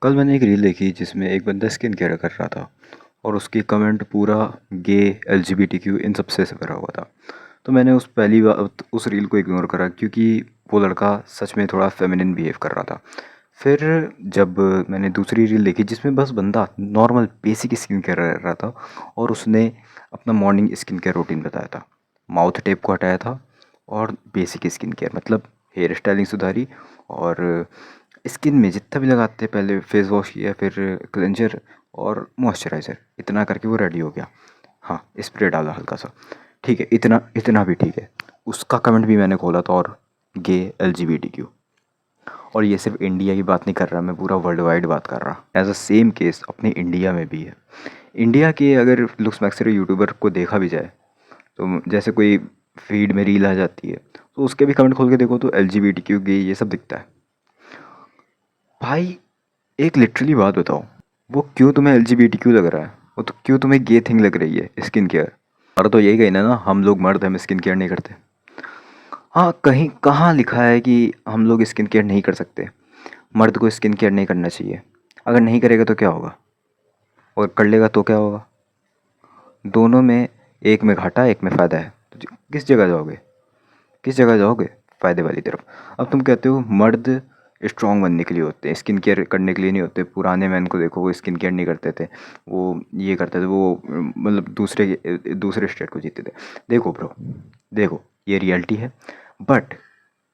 कल मैंने एक रील देखी जिसमें एक बंदा स्किन केयर कर रहा था और उसकी कमेंट पूरा गे एलजीबीटीक्यू इन सब से भरा हुआ था। तो मैंने पहली बार उस रील को इग्नोर करा क्योंकि वो लड़का सच में थोड़ा फेमिनिन बिहेव कर रहा था। फिर जब मैंने दूसरी रील देखी जिसमें बस बंदा नॉर्मल बेसिक स्किन केयर कर रहा था और उसने अपना मॉर्निंग स्किन केयर रूटीन बताया था। माउथ टेप को हटाया था और बेसिक स्किन केयर मतलब हेयर स्टाइलिंग सुधारी और स्किन में जितना भी लगाते हैं पहले फेस वॉश किया फिर क्लेंजर और मॉइस्चराइज़र इतना करके वो रेडी हो गया। हाँ, स्प्रे डाला हल्का सा। ठीक है, इतना इतना भी ठीक है। उसका कमेंट भी मैंने खोला था और गे एलजीबीटीक्यू। और ये सिर्फ इंडिया की बात नहीं कर रहा, मैं पूरा वर्ल्ड वाइड बात कर रहा। एज अ सेम केस अपने इंडिया में भी है। इंडिया के अगर लुक्स मैक्सरे यूट्यूबर को देखा भी जाए तो जैसे कोई फीड में रील आ जाती है तो उसके भी कमेंट खोल के देखो तो एलजीबीटीक्यू गे ये सब दिखता है। भाई एक लिटरली बात बताओ, वो क्यों तुम्हें एलजीबीटीक्यू लग रहा है? वो तो क्यों तुम्हें गे थिंग लग रही है स्किन केयर? और तो यही कहना ना, हम लोग मर्द हम स्किन केयर नहीं करते। हाँ, कहीं कहाँ लिखा है कि हम लोग स्किन केयर नहीं कर सकते? मर्द को स्किन केयर नहीं करना चाहिए। अगर नहीं करेगा तो क्या होगा, और कर लेगा तो क्या होगा? दोनों में, एक में घाटा एक में फ़ायदा है, तो किस जगह जाओगे? किस जगह जाओगे? फ़ायदे वाली तरफ। अब तुम कहते हो मर्द स्ट्रॉन्ग बनने के लिए होते हैं, स्किन केयर करने के लिए नहीं होते। पुराने मैन को देखो, वो स्किन केयर नहीं करते थे, वो ये करते थे, वो मतलब दूसरे स्टेट को जीते थे। देखो ब्रो, देखो ये रियलिटी है, but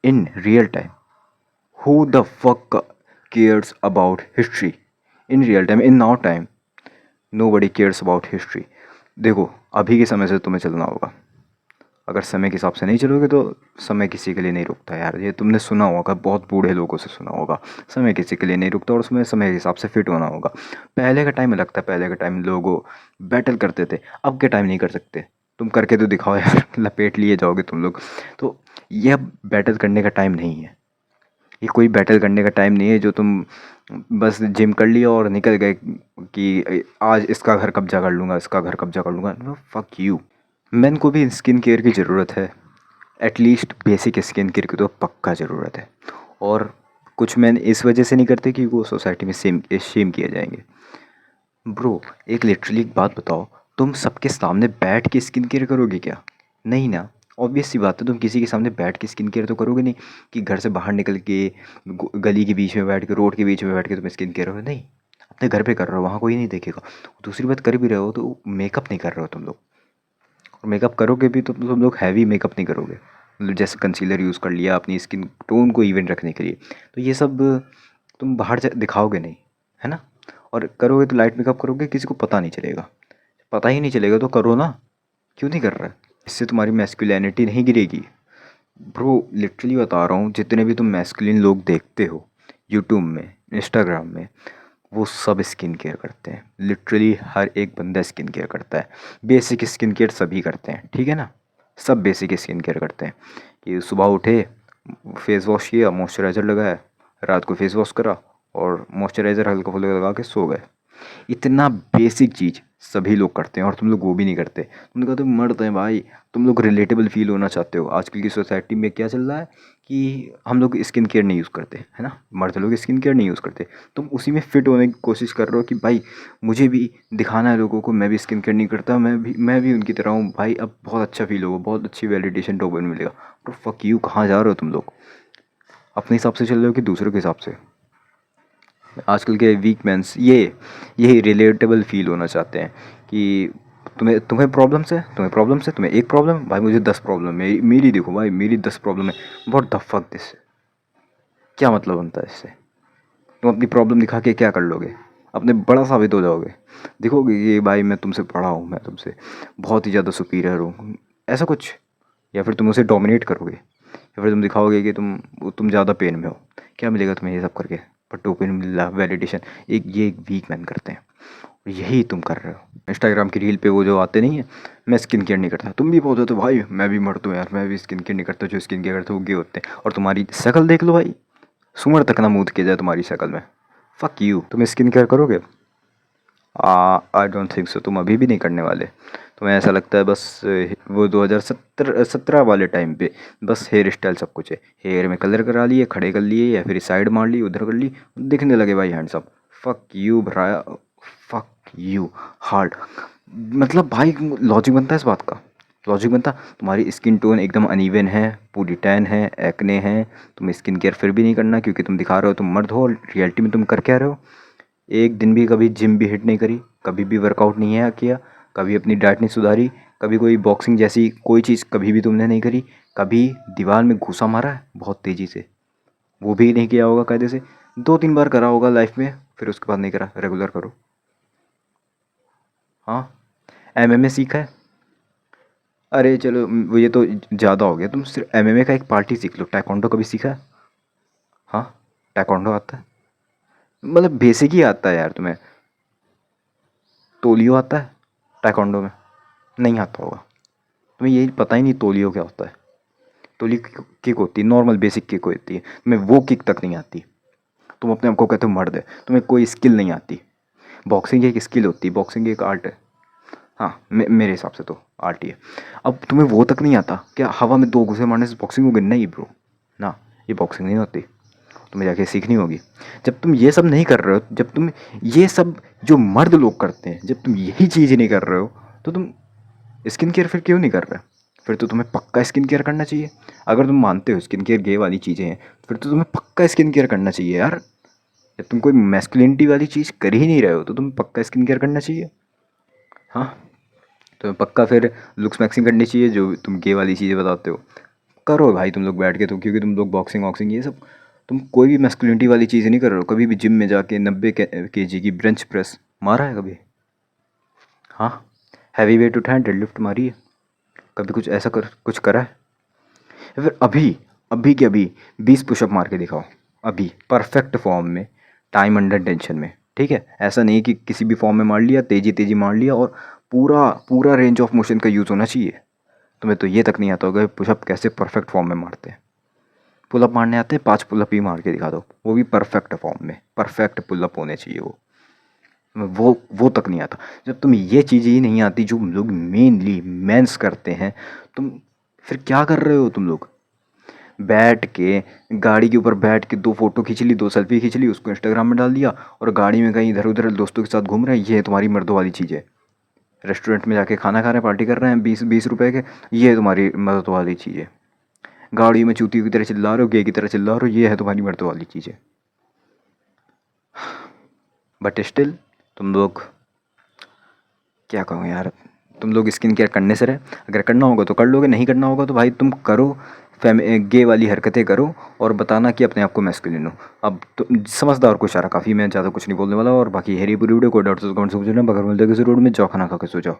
in real time who the fuck cares about history? In real time, in now time, nobody cares about history. देखो, अभी के समय से तुम्हें चलना होगा। अगर समय के हिसाब से नहीं चलोगे तो समय किसी के लिए नहीं रुकता यार। ये तुमने सुना होगा, बहुत बूढ़े लोगों से सुना होगा, समय किसी के लिए नहीं रुकता और उसमें समय के हिसाब से फिट होना होगा। पहले का टाइम अलग था, पहले के टाइम लोग बैटल करते थे, अब के टाइम नहीं कर सकते। तुम करके तो दिखाओ यार, लपेट लिए जाओगे तुम लोग। तो यह बैटल करने का टाइम नहीं है। ये कोई बैटल करने का टाइम नहीं है जो तुम बस जिम कर लिया और निकल गए कि आज इसका घर कब्जा कर लूँगा, इसका घर कब्जा कर लूँगा। No, fuck you. मेन को भी स्किन केयर की ज़रूरत है। एटलीस्ट बेसिक स्किन केयर की तो पक्का ज़रूरत है। और कुछ मैन इस वजह से नहीं करते कि वो सोसाइटी में शेम किए जाएंगे। ब्रो, एक लिटरली एक बात बताओ, तुम सबके सामने बैठ के स्किन केयर करोगे क्या? नहीं ना। ऑब्वियस सी बात है, तुम किसी के सामने बैठ के स्किन केयर तो करोगे नहीं कि घर से बाहर निकल के गली के बीच में बैठ के, रोड के बीच में बैठ के तुम स्किन केयर करोगे। नहीं, अपने घर पे कर रहे हो, वहाँ कोई नहीं देखेगा। दूसरी बात, कर भी रहे हो तो मेकअप नहीं कर रहे हो तुम लोग। और मेकअप करोगे भी तो तुम लोग हैवी मेकअप नहीं करोगे, मतलब जैसे कंसीलर यूज़ कर लिया अपनी स्किन टोन को इवन रखने के लिए। तो ये सब तुम बाहर दिखाओगे नहीं, है ना? और करोगे तो लाइट मेकअप करोगे, किसी को पता नहीं चलेगा। पता ही नहीं चलेगा तो करो ना, क्यों नहीं कर रहा है? इससे तुम्हारी मैस्कुलिनिटी नहीं गिरेगी। ब्रो, लिटरली बता रहा हूँ, जितने भी तुम मैस्कुलिन लोग देखते हो यूट्यूब में, इंस्टाग्राम में, वो सब स्किन केयर करते हैं। लिटरली हर एक बंदा स्किन केयर करता है। बेसिक स्किन केयर सभी करते हैं, ठीक है ना? सब बेसिक स्किन केयर करते हैं कि सुबह उठे, फेस वॉश किया, मॉइस्चराइज़र लगाया, रात को फेस वॉश करा और मॉइस्चराइज़र हल्का फुल्का लगा के सो गए। इतना बेसिक चीज़ सभी लोग करते हैं और तुम लोग वो भी नहीं करते। तुमने कहा तुम मर्द हैं भाई, तुम लोग रिलेटेबल फील होना चाहते हो। आजकल की सोसाइटी में क्या चल रहा है कि हम लोग स्किन केयर नहीं यूज़ करते, है ना? मर्द लोग स्किन केयर नहीं यूज़ करते। तुम उसी में फ़िट होने की कोशिश कर रहे हो कि भाई मुझे भी दिखाना है लोगों को, मैं भी स्किन केयर नहीं करता, मैं भी उनकी तरह हूँ भाई। अब बहुत अच्छा फील होगा, बहुत अच्छी वैलिडेशन डोपामिन मिलेगा। तो फक यू, कहाँ जा रहे हो तुम लोग? अपने हिसाब से चल रहे हो कि दूसरों के हिसाब से? आजकल के वीक मैंस यही रिलेटेबल फील होना चाहते हैं कि तुम्हें प्रॉब्लम्स है, तुम्हें एक प्रॉब्लम, भाई मुझे 10 प्रॉब्लम है, मेरी देखो भाई, मेरी 10 प्रॉब्लम है। What the fuck this? क्या मतलब बनता है इससे? तुम अपनी प्रॉब्लम दिखा के क्या कर लोगे? अपने बड़ा साबित हो जाओगे, दिखोगे कि भाई मैं तुमसे बड़ा हूँ, मैं तुमसे बहुत ही ज़्यादा सुपीरियर हूँ, ऐसा कुछ। या फिर तुम उसे डोमिनेट करोगे, या फिर तुम दिखाओगे कि तुम ज़्यादा पेन में हो। क्या मिलेगा तुम्हें ये सब करके? पर डोपामिन मिल रहा, वैलिडेशन। एक वीक मैन करते हैं और यही तुम कर रहे हो। इंस्टाग्राम की रील पे वो जो आते नहीं है, मैं स्किन केयर नहीं करता, तुम भी बोलते हो तो भाई मैं भी मरता हूँ यार, मैं भी स्किन केयर नहीं करता। जो स्किन केयर करते हैं वो गे होते हैं। और तुम्हारी शक्ल देख लो भाई, सुमर तक ना मूद किया जाए तुम्हारी शक्ल में। फ़क यू। तुम स्किन केयर करोगे? आई डोंट थिंक सो, तुम अभी भी नहीं करने वाले। तुम्हें ऐसा लगता है बस वो 2017 वाले टाइम पे बस हेयर स्टाइल सब कुछ है। हेयर में कलर करा लिए, खड़े कर लिए, या फिर साइड मार ली, उधर कर ली, दिखने लगे भाई हैंडसम। फक यू भराया, फक यू हार्ड। मतलब भाई लॉजिक बनता है इस बात का, लॉजिक बनता। तुम्हारी स्किन टोन एकदम अनइवन है, पूरी टैन है, एक्ने है, तुम स्किन केयर फिर भी नहीं करना क्योंकि तुम दिखा रहे हो तुम मर्द हो, रियलिटी में तुम कर क्या रहे हो। एक दिन भी कभी जिम भी हिट नहीं करी, कभी भी वर्कआउट नहीं है किया, कभी अपनी डाइट नहीं सुधारी, कभी कोई बॉक्सिंग जैसी कोई चीज़ कभी भी तुमने नहीं करी, कभी दीवार में घूसा मारा है बहुत तेज़ी से, वो भी नहीं किया होगा कायदे से, 2-3 बार करा होगा लाइफ में, फिर उसके बाद नहीं करा। रेगुलर करो। हाँ, एमएमए सीखा है। अरे चलो वो ये तो ज़्यादा हो गया, तुम सिर्फ एमएमए का एक पार्ट ही सीख लो। टाइकोंडो कभी सीखा है? हाँ, टाइकोंडो आता है, मतलब बेसिक ही आता है यार तुम्हें। तोलियो आता है टाइकोंडो में? नहीं आता होगा, तुम्हें यही पता ही नहीं तोलियो क्या होता है। तोलियो किक होती है, नॉर्मल बेसिक किक होती है, तुम्हें वो किक तक नहीं आती। तुम अपने आप को कहते हो मर्द है, तुम्हें कोई स्किल नहीं आती। बॉक्सिंग एक स्किल होती है, बॉक्सिंग एक आर्ट है। हाँ, मेरे हिसाब से तो आर्ट ही है। अब तुम्हें वो तक नहीं आता क्या, हवा में 2 घुसे मारने से बॉक्सिंग होगी? नहीं ब्रो, ना, ये बॉक्सिंग नहीं होती, तुम्हें जाके सीखनी होगी। जब तुम ये सब नहीं कर रहे हो, जब तुम ये सब जो मर्द लोग करते हैं, जब तुम यही चीज़ नहीं कर रहे हो, तो तुम स्किन केयर फिर क्यों नहीं कर रहे? फिर तो तुम्हें पक्का स्किन केयर करना चाहिए। अगर तुम मानते हो स्किन केयर गे वाली चीज़ें हैं, फिर तो तुम्हें पक्का स्किन केयर करना चाहिए यार। जब तुम कोई मैस्कुलिनिटी वाली चीज़ कर ही नहीं रहे हो, तो तुम्हें पक्का स्किन केयर करना चाहिए। हाँ, तो पक्का फिर लुक्स मैक्सिंग करनी चाहिए, जो तुम गे वाली चीज़ें बताते हो। करो भाई तुम लोग बैठ के, तो क्योंकि तुम लोग बॉक्सिंग वॉक्सिंग ये सब, तुम कोई भी मैस्कुलिनिटी वाली चीज़ नहीं कर रहे हो। कभी भी जिम में जाके 90 kg की बेंच प्रेस मारा है कभी? हाँ, हैवी वेट उठाया, डेडलिफ्ट मारी है? कभी कुछ ऐसा कर कुछ करा है? या फिर अभी, अभी के अभी 20 पुशअप मार के दिखाओ, अभी परफेक्ट फॉर्म में, टाइम अंडर टेंशन में। ठीक है, ऐसा नहीं कि किसी भी फॉर्म में मार लिया, तेजी तेजी मार लिया, और पूरा पूरा रेंज ऑफ मोशन का यूज़ होना चाहिए। तुम्हें तो ये तक नहीं आता होगा पुशअप कैसे परफेक्ट फॉर्म में मारते हैं। पुलअप मारने आते हैं, 5 पुलअप ही मार के दिखा दो, वो भी परफेक्ट फॉर्म में, परफेक्ट पुलअप होने चाहिए वो। वो तक नहीं आता। जब तुम्हें ये चीज़ें ही नहीं आती जो लोग मेनली मेंस करते हैं, तुम फिर क्या कर रहे हो तुम लोग? बैठ के गाड़ी के ऊपर बैठ के 2 फोटो खींच ली, 2 सेल्फी खींच ली, उसको इंस्टाग्राम में डाल दिया, और गाड़ी में कहीं इधर उधर दोस्तों के साथ घूम रहे हैं, ये है तुम्हारी मर्दों वाली चीज़ है। रेस्टोरेंट में जाके खाना खा रहे हैं, पार्टी कर रहे हैं 20-20 रुपए के, ये है तुम्हारी मर्दों वाली चीज़ है। गाड़ी में चूतियों की तरह चिल्ला रहे हो, गे की तरह चिल्ला रहे हो, ये है तुम्हारी मर्दों वाली चीज़ है। बट स्टिल तुम लोग, क्या कहूँ यार, तुम लोग स्किन केयर करने से रहे। अगर करना होगा तो कर लोगे, नहीं करना होगा तो भाई तुम करो, गे वाली हरकतें करो, और बताना कि अपने आप को मैस्कुलिन हो। अब तो समझदार को इशारा काफ़ी, मैं ज़्यादा कुछ नहीं बोलने वाला। और बाकी हेरी पूरी वीडियो को डाउट से कमेंट से पूछना, बगैर मिलते किसी रोड में जौ खाना खा के सो जाओ।